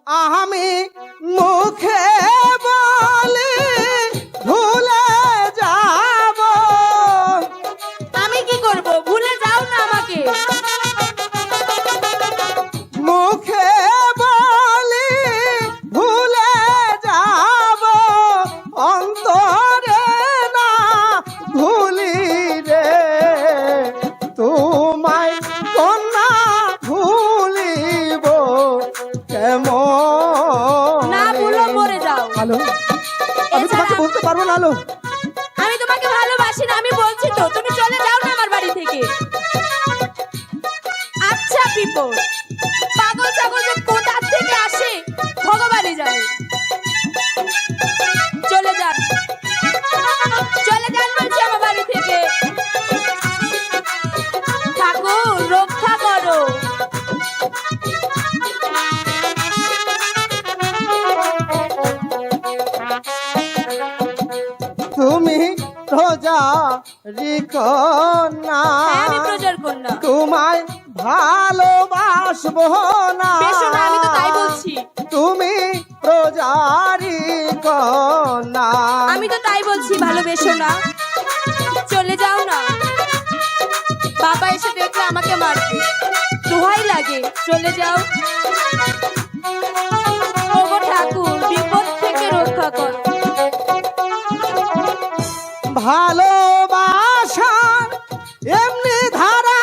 আমি মুখে বলি ভুলে যাব। আমি কি করব? ভুলে যাও না আমাকে। মুখে বলি ভুলে যাব, অন্তরে না ভুলি রে তোমায় কন্যা ভুলিব কেমন। না ভুলো মরে যাও। হ্যালো, আমি তোমাকে বলতে পারবো না। হ্যালো, আমি তোমাকে ভালোবাসি না, আমি বলছি তো। তুমি চলে যাও না আমার বাড়ি থেকে। আচ্ছা বিপদ, পাগল ছাগল যে কোথা থেকে আসে ভগবানই জানে। চলে যান, চলে যান বলছি আমার বাড়ি থেকে। ঠাকুর রক্ষা করো। তুমি প্রজারি কন্যা, হ্যাঁ, আমি প্রজার কন্যা। তোমায় ভালোবাসবো না। বেশ না, আমি তো তাই বলছি। তুমি প্রজারি কন্যা, আমি তো তাই বলছি, ভালোবেসো না। চলে যাও না, বাবা এসে দেখলে আমাকে মারবে। দোহাই লাগে, চলে যাও। ওগো ঠাকুর, বিপদ থেকে রক্ষা কর। ভালোবাসার এমনি ধারা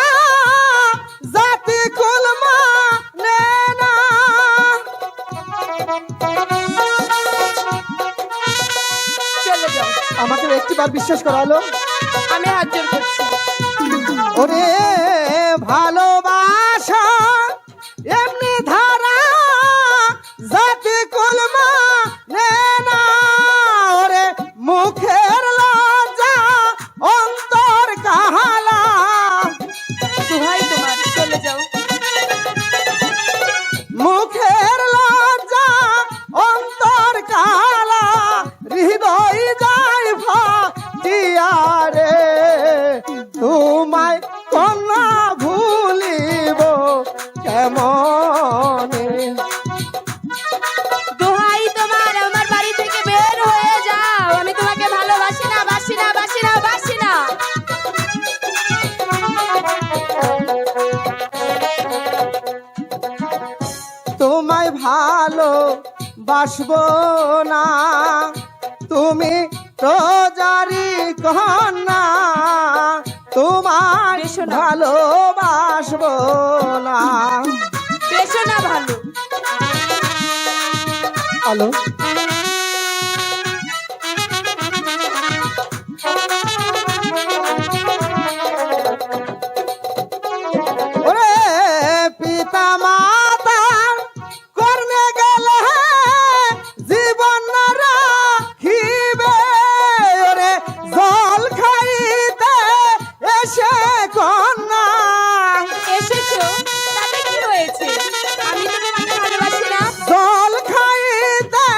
জাতি কুল মানে না। চলে যাও, আমাকে একটিবার বিশ্বাস করালো। আমি হাত জোর করছি। ওরে ভালোবাসা এমনি ধারা জাতি কুল মানে না। ওরে মুখের লজ্জা অন্তর কাহালা। দোহাই তোমার, চলে যাও। মুখের লজ্জা অন্তর কালা, হৃদয় যায় ফাটিয়া রে তোমায় কন্যা ভুলিব কেমনে। দোহাই তোমার, আমার বাড়ি থেকে বের হয়ে যাও। আমি তোমাকে ভালোবাসি না, বাসি না, বাসি না, বাসি না। তোমায় ভালো বাসবো না, তুমি প্রজারি কন্যা, তোমায় বেশ না। ভালোবাসবো না। বেশো না ভালো। হ্যালো, ওরে পিতা মাতার কর্মে গেলে জীবন রাখিবে। ওরে জল খাইতে এসে কন্যা, এসেছো, তাতে কি হয়েছে? আমি তো তোমাকে ভালোবাসি না। জল খাইতে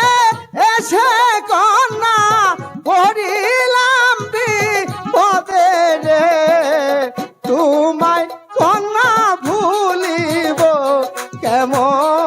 এসে কন্যা পড়িলাম বিপদে রে তোমায় কন্যা ভুলিব কেমন।